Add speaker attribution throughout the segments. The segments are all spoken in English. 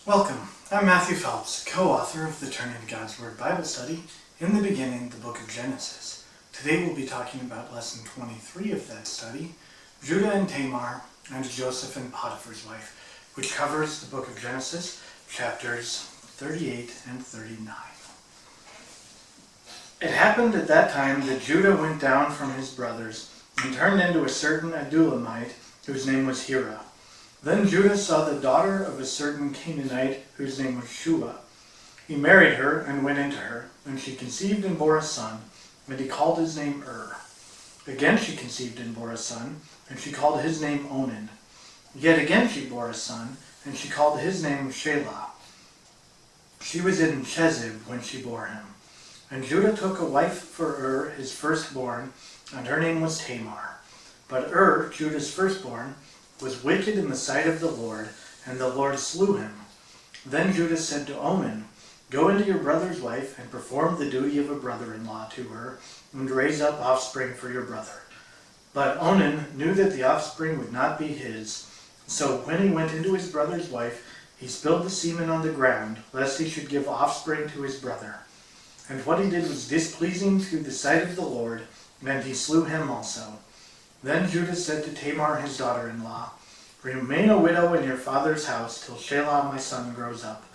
Speaker 1: Welcome. I'm Matthew Phelps, co-author of the Turning to God's Word Bible study, In the Beginning, the Book of Genesis. Today we'll be talking about Lesson 23 of that study, Judah and Tamar, and Joseph and Potiphar's wife, which covers the book of Genesis, chapters 38 and 39. It happened at that time that Judah went down from his brothers and turned into a certain Adulamite, whose name was Hira. Then Judah saw the daughter of a certain Canaanite, whose name was Shua. He married her and went into her, and she conceived and bore a son, and he called his name Again she conceived and bore a son, and she called his name Onan. Yet again she bore a son, and she called his name Shelah. She was in Chezib when she bore him. And Judah took a wife for his firstborn, and her name was Tamar. But Judah's firstborn, was wicked in the sight of the Lord, and the Lord slew him. Then Judah said to Onan, Go into your brother's wife, and perform the duty of a brother-in-law to her, and raise up offspring for your brother. But Onan knew that the offspring would not be his. So when he went into his brother's wife, he spilled the semen on the ground, lest he should give offspring to his brother. And what he did was displeasing to the sight of the Lord, and he slew him also. Then Judah said to Tamar his daughter-in-law, Remain a widow in your father's house till Shelah my son grows up,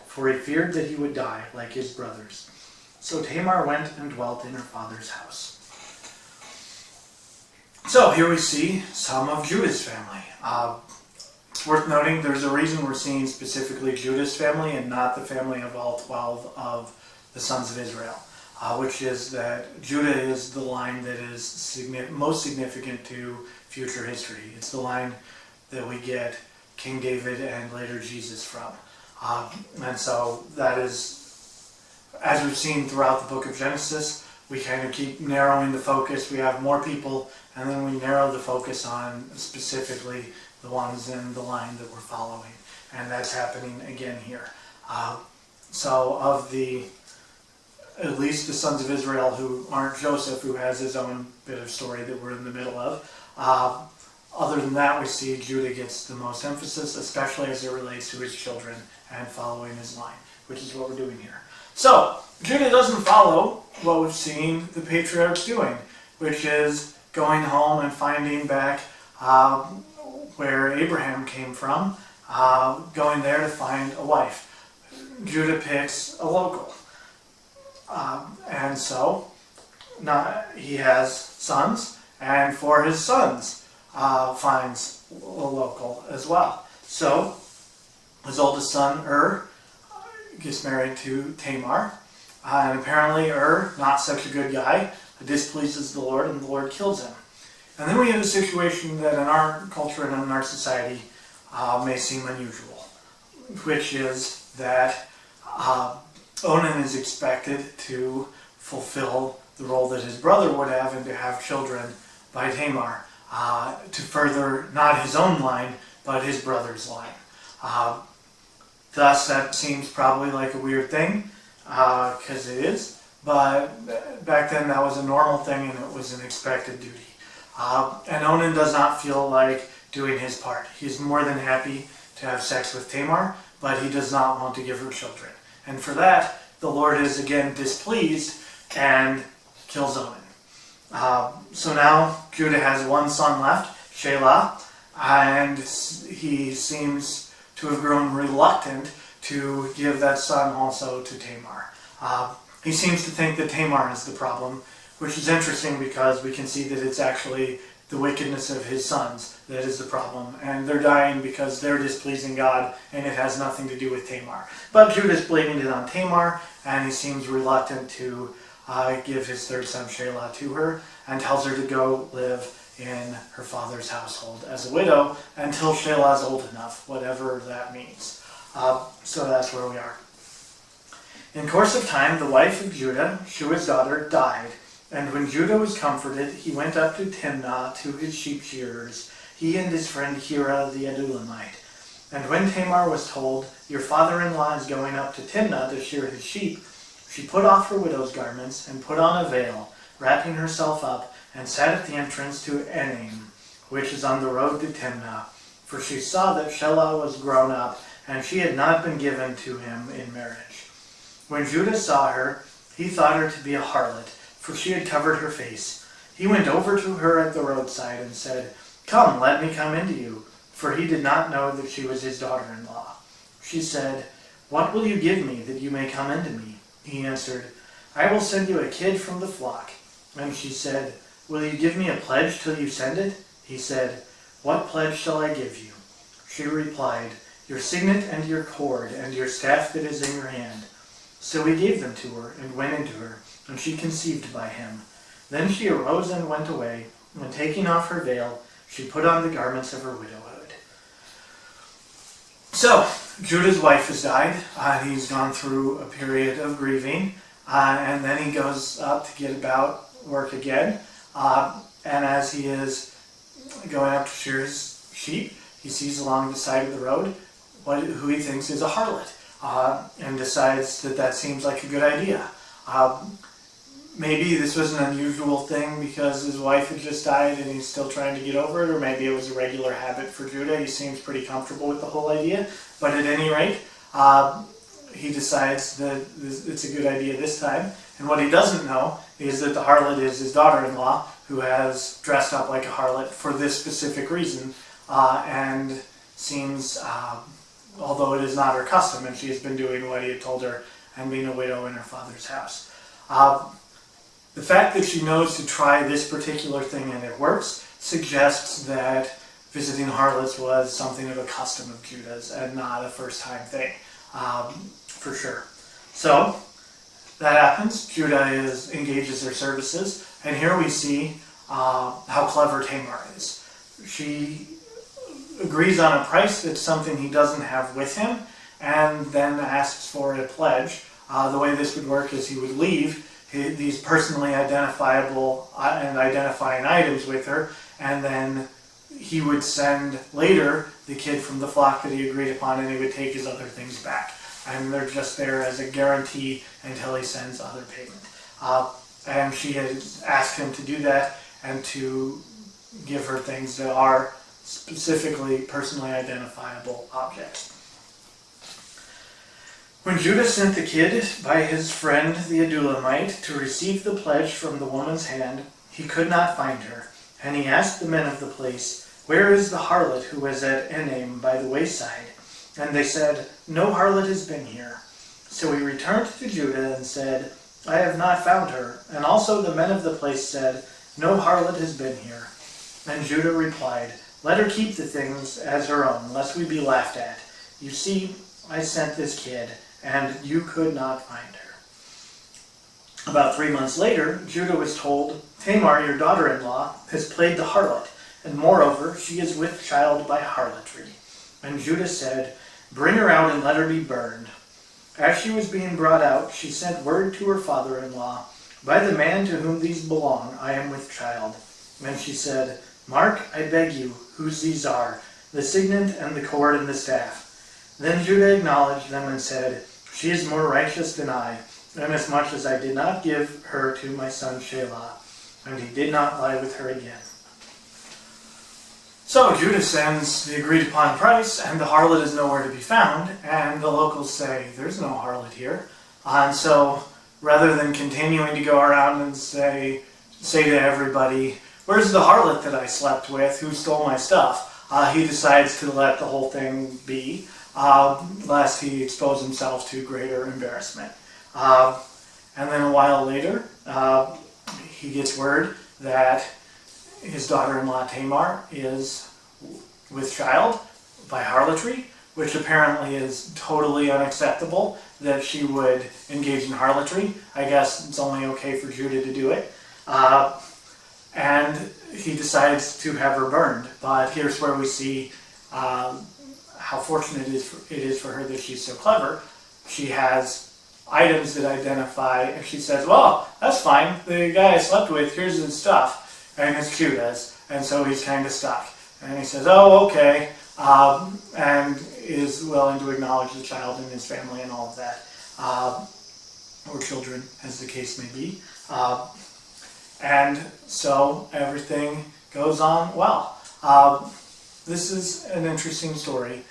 Speaker 1: for he feared that he would die like his brothers. So Tamar went and dwelt in her father's house. So here we see some of Judah's family. It's worth noting there's a reason we're seeing specifically Judah's family and not the family of all 12 of the sons of Israel. Which is that Judah is the line that is most significant to future history. It's the line that we get King David and later Jesus from. And so that is, as we've seen throughout the book of Genesis, we kind of keep narrowing the focus. We have more people, and then we narrow the focus on specifically the ones in the line that we're following. And that's happening again here. So of at least the sons of Israel who aren't Joseph, who has his own bit of story that we're in the middle of. Other than that, we see Judah gets the most emphasis, especially as it relates to his children and following his line, which is what we're doing here. So, Judah doesn't follow what we've seen the patriarchs doing, which is going home and finding back where Abraham came from, going there to find a wife. Judah picks a local. And so he has sons, and for his sons finds a local as well. So his oldest son, gets married to Tamar, and apparently not such a good guy, displeases the Lord, and the Lord kills him. And then we have a situation that in our culture and in our society may seem unusual, which is that Onan is expected to fulfill the role that his brother would have and to have children by Tamar, to further not his own line, but his brother's line. Thus, that seems probably like a weird thing, because it is, but back then that was a normal thing and it was an expected duty. And Onan does not feel like doing his part. He's more than happy to have sex with Tamar, but he does not want to give her children. And for that, the Lord is again displeased and kills Onan. So now Judah has one son left, Shelah, and he seems to have grown reluctant to give that son also to Tamar. He seems to think that Tamar is the problem, which is interesting because we can see that it's actually the wickedness of his sons that is the problem, and they're dying because they're displeasing God, and it has nothing to do with Tamar. But Judah's blaming it on Tamar, and he seems reluctant to give his third son Shelah to her, and tells her to go live in her father's household as a widow until Shelah is old enough, whatever that means. So that's where we are. In course of time, the wife of Judah, Shua's daughter, died. And when Judah was comforted, he went up to Timnah to his sheep shearers, he and his friend Hira the Adulamite. And when Tamar was told, Your father-in-law is going up to Timnah to shear his sheep, she put off her widow's garments and put on a veil, wrapping herself up, and sat at the entrance to Enaim, which is on the road to Timnah. For she saw that Shelah was grown up, and she had not been given to him in marriage. When Judah saw her, he thought her to be a harlot, for she had covered her face. He went over to her at the roadside and said, "Come, let me come into you," for he did not know that she was his daughter-in-law. She said, "What will you give me that you may come into me?" He answered, "I will send you a kid from the flock." And she said, "Will you give me a pledge till you send it?" He said, "What pledge shall I give you?" She replied, "Your signet and your cord and your staff that is in your hand." So he gave them to her and went into her, and she conceived by him. Then she arose and went away, and taking off her veil, she put on the garments of her widowhood. So, Judah's wife has died. He's gone through a period of grieving, and then he goes up to get about work again. And as he is going up to shear his sheep, he sees along the side of the road who he thinks is a harlot, and decides that seems like a good idea. Maybe this was an unusual thing because his wife had just died and he's still trying to get over it, or maybe it was a regular habit for Judah. He seems pretty comfortable with the whole idea, but at any rate, he decides that it's a good idea this time. And what he doesn't know is that the harlot is his daughter-in-law, who has dressed up like a harlot for this specific reason, and seems, although it is not her custom, and she has been doing what he had told her and being a widow in her father's house. The fact that she knows to try this particular thing and it works suggests that visiting harlots was something of a custom of Judah's and not a first-time thing, for sure. So that happens. Judah engages their services, and here we see how clever Tamar is. She agrees on a price that's something he doesn't have with him, and then asks for a pledge. The way this would work is he would leave these personally identifiable and identifying items with her, and then he would send later the kid from the flock that he agreed upon, and he would take his other things back. And they're just there as a guarantee until he sends other payment. And she had asked him to do that and to give her things that are specifically personally identifiable objects. When Judah sent the kid by his friend the Adulamite to receive the pledge from the woman's hand, he could not find her. And he asked the men of the place, "Where is the harlot who was at Enaim by the wayside?" And they said, "No harlot has been here." So he returned to Judah and said, "I have not found her." And also the men of the place said, "No harlot has been here." And Judah replied, "Let her keep the things as her own, lest we be laughed at. You see, I sent this kid, and you could not find her." About 3 months later, Judah was told, "Tamar, your daughter-in-law, has played the harlot, and moreover, she is with child by harlotry." And Judah said, "Bring her out and let her be burned." As she was being brought out, she sent word to her father-in-law, "By the man to whom these belong, I am with child." And she said, "Mark, I beg you, whose these are, the signet and the cord and the staff." Then Judah acknowledged them and said, "She is more righteous than I, inasmuch as I did not give her to my son Shelah." And he did not lie with her again. So Judah sends the agreed upon price, and the harlot is nowhere to be found, and the locals say, "There's no harlot here." And so rather than continuing to go around and say to everybody, "Where's the harlot that I slept with? Who stole my stuff?" He decides to let the whole thing be, lest he expose himself to greater embarrassment. And then a while later, he gets word that his daughter-in-law Tamar is with child by harlotry, which apparently is totally unacceptable that she would engage in harlotry. I guess it's only okay for Judah to do it. And he decides to have her burned. But here's where we see how fortunate it is for her that she's so clever. She has items that identify, and she says, "Well, that's fine. The guy I slept with, here's his stuff." And it's Judah's. And so he's kind of stuck. And he says, "Oh, okay," and is willing to acknowledge the child and his family and all of that, or children, as the case may be. And so everything goes on well. This is an interesting story.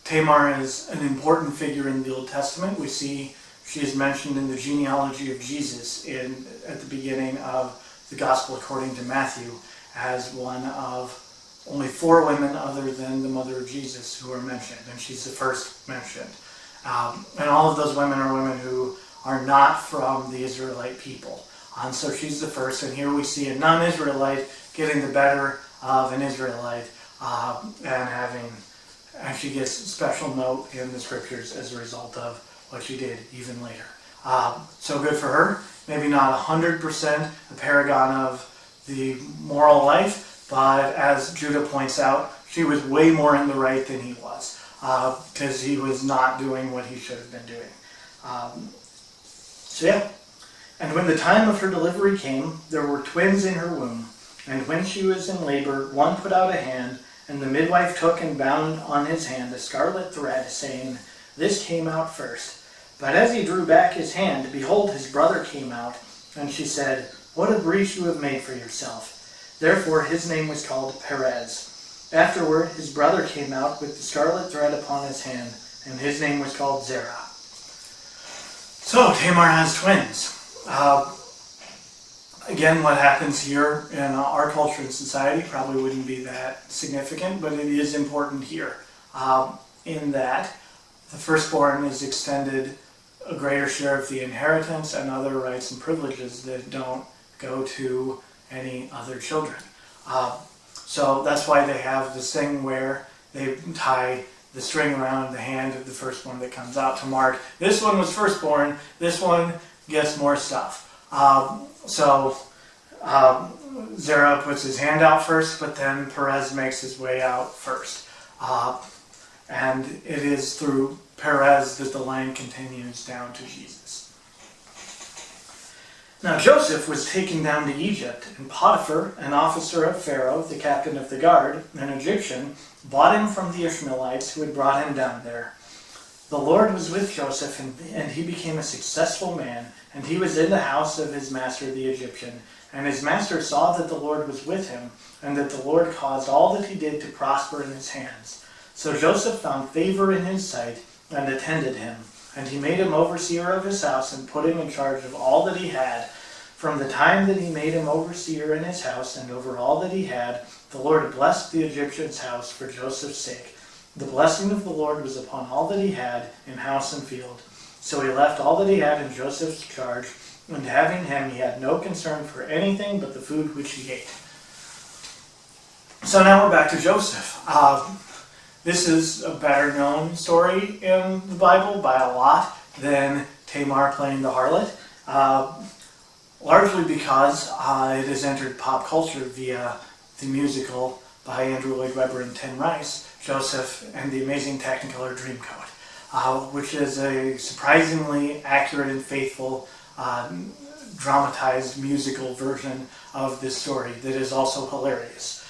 Speaker 1: Tamar is an important figure in the Old Testament. We see she is mentioned in the genealogy of Jesus at the beginning of the Gospel according to Matthew as one of only 4 women other than the mother of Jesus who are mentioned, and she's the first mentioned. And all of those women are women who are not from the Israelite people. And so she's the first, and here we see a non-Israelite getting the better of an Israelite, and she gets a special note in the scriptures as a result of what she did even later. So good for her. Maybe not 100% a paragon of the moral life, but as Judah points out, she was way more in the right than he was, because he was not doing what he should have been doing. And when the time of her delivery came, there were twins in her womb. And when she was in labor, one put out a hand, and the midwife took and bound on his hand a scarlet thread, saying, "This came out first." But as he drew back his hand, behold, his brother came out. And she said, "What a breach you have made for yourself." Therefore his name was called Perez. Afterward his brother came out with the scarlet thread upon his hand, and his name was called Zerah. So Tamar has twins. Again, what happens here in our culture and society probably wouldn't be that significant, but it is important here in that the firstborn is extended a greater share of the inheritance and other rights and privileges that don't go to any other children. So that's why they have this thing where they tie the string around the hand of the firstborn that comes out to mark, this one was firstborn, this one gets more stuff. Zerah puts his hand out first, but then Perez makes his way out first. And it is through Perez that the line continues down to Jesus. Now Joseph was taken down to Egypt, and Potiphar, an officer of Pharaoh, the captain of the guard, an Egyptian, bought him from the Ishmaelites who had brought him down there. The Lord was with Joseph, and he became a successful man, and he was in the house of his master the Egyptian. And his master saw that the Lord was with him, and that the Lord caused all that he did to prosper in his hands. So Joseph found favor in his sight, and attended him. And he made him overseer of his house, and put him in charge of all that he had. From the time that he made him overseer in his house, and over all that he had, the Lord blessed the Egyptian's house for Joseph's sake. The blessing of the Lord was upon all that he had in house and field. So he left all that he had in Joseph's charge, and having him, he had no concern for anything but the food which he ate. So now we're back to Joseph. This is a better known story in the Bible by a lot than Tamar playing the harlot, largely because it has entered pop culture via the musical by Andrew Lloyd Webber and Tim Rice, Joseph and the Amazing Technicolor Dreamcoat, which is a surprisingly accurate and faithful dramatized musical version of this story that is also hilarious.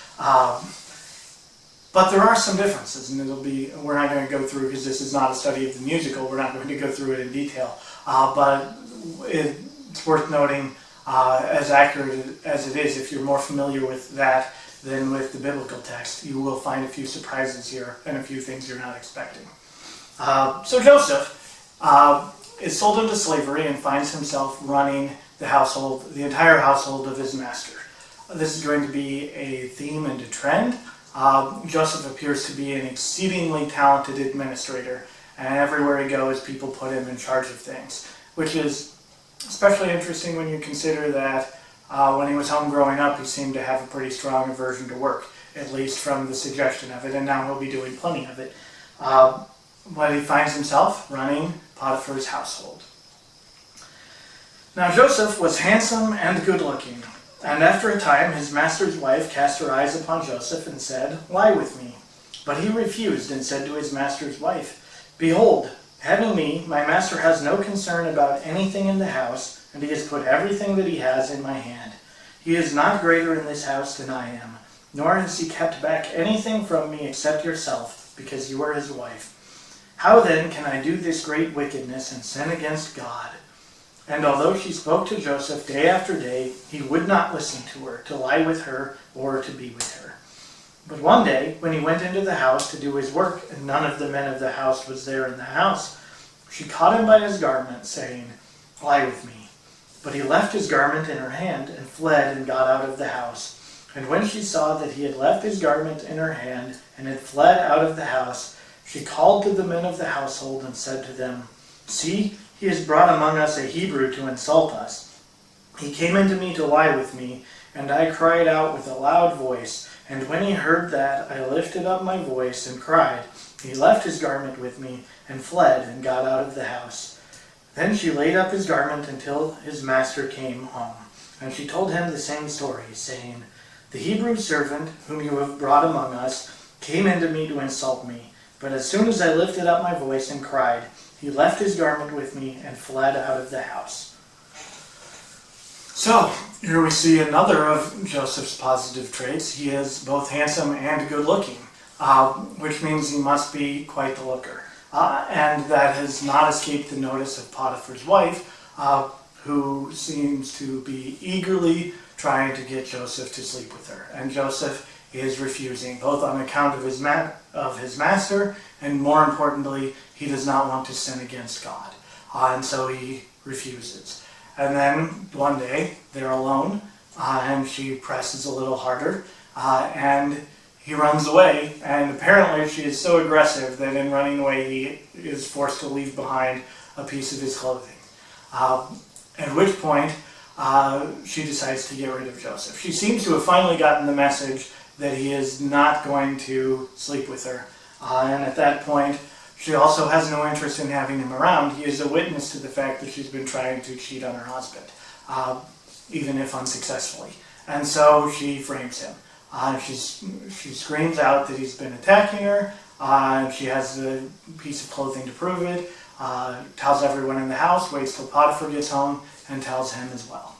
Speaker 1: But there are some differences, and we're not going to go through, because this is not a study of the musical, we're not going to go through it in detail, but it's worth noting, as accurate as it is, if you're more familiar with that than with the biblical text, you will find a few surprises here and a few things you're not expecting. So Joseph is sold into slavery and finds himself running the entire household of his master. This is going to be a theme and a trend. Joseph appears to be an exceedingly talented administrator, and everywhere he goes, people put him in charge of things, which is especially interesting when you consider that when he was home growing up, he seemed to have a pretty strong aversion to work, at least from the suggestion of it, and now he'll be doing plenty of it. But he finds himself running Potiphar's household. Now Joseph was handsome and good-looking, and after a time his master's wife cast her eyes upon Joseph and said, "Lie with me." But he refused and said to his master's wife, "Behold, having me, my master has no concern about anything in the house, and he has put everything that he has in my hand. He is not greater in this house than I am, nor has he kept back anything from me except yourself, because you are his wife. How then can I do this great wickedness and sin against God?" And although she spoke to Joseph day after day, he would not listen to her, to lie with her, or to be with her. But one day, when he went into the house to do his work, and none of the men of the house was there in the house, she caught him by his garment, saying, "Lie with me." But he left his garment in her hand, and fled and got out of the house. And when she saw that he had left his garment in her hand, and had fled out of the house, she called to the men of the household, and said to them, "See, he has brought among us a Hebrew to insult us. He came into me to lie with me, and I cried out with a loud voice. And when he heard that, I lifted up my voice and cried. He left his garment with me, and fled and got out of the house." Then she laid up his garment until his master came home. And she told him the same story, saying, "The Hebrew servant whom you have brought among us came into me to insult me. But as soon as I lifted up my voice and cried, he left his garment with me and fled out of the house." So, here we see another of Joseph's positive traits. He is both handsome and good looking, which means he must be quite the looker. And that has not escaped the notice of Potiphar's wife, who seems to be eagerly trying to get Joseph to sleep with her. And Joseph is refusing, both on account of his master, and more importantly, he does not want to sin against God. And so he refuses. And then one day, they're alone, and she presses a little harder, and he runs away, and apparently she is so aggressive that in running away he is forced to leave behind a piece of his clothing. At which point she decides to get rid of Joseph. She seems to have finally gotten the message that he is not going to sleep with her. And at that point, she also has no interest in having him around. He is a witness to the fact that she's been trying to cheat on her husband, even if unsuccessfully. And so she frames him. She screams out that he's been attacking her. She has the piece of clothing to prove it. Tells everyone in the house, waits till Potiphar gets home, and tells him as well.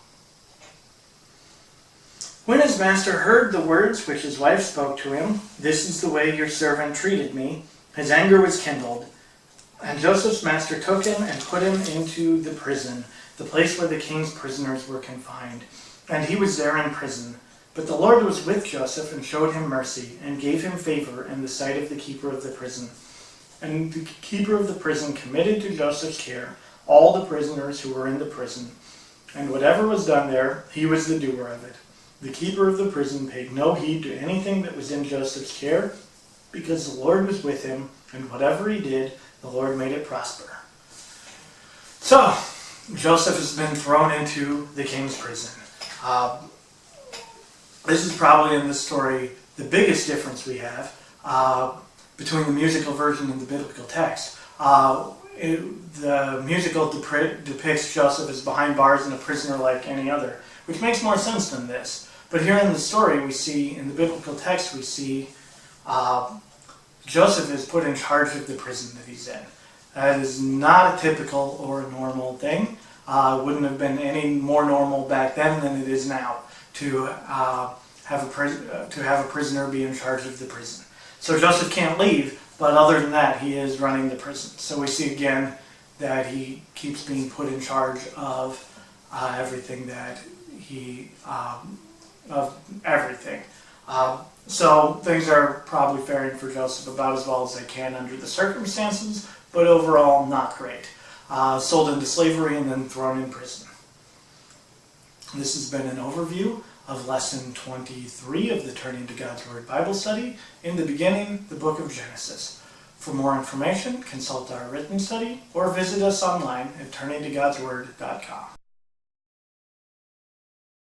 Speaker 1: When his master heard the words which his wife spoke to him, "This is the way your servant treated me," his anger was kindled. And Joseph's master took him and put him into the prison, the place where the king's prisoners were confined. And he was there in prison. But the Lord was with Joseph and showed him mercy, and gave him favor in the sight of the keeper of the prison. And the keeper of the prison committed to Joseph's care all the prisoners who were in the prison. And whatever was done there, he was the doer of it. The keeper of the prison paid no heed to anything that was in Joseph's care, because the Lord was with him, and whatever he did, the Lord made it prosper. So, Joseph has been thrown into the king's prison. This is probably in this story the biggest difference we have between the musical version and the biblical text. The musical depicts Joseph as behind bars and a prisoner like any other, which makes more sense than this. But here in the story, we see, in the biblical text, we see Joseph is put in charge of the prison that he's in. That is not a typical or a normal thing. It wouldn't have been any more normal back then than it is now to have a prisoner be in charge of the prison. So Joseph can't leave, but other than that, he is running the prison. So we see again that he keeps being put in charge of everything that of everything. So things are probably faring for Joseph about as well as they can under the circumstances, but overall not great. Sold into slavery and then thrown in prison. This has been an overview of Lesson 23 of the Turning to God's Word Bible Study, in the beginning, the book of Genesis. For more information, consult our written study or visit us online at turningtogodsword.com.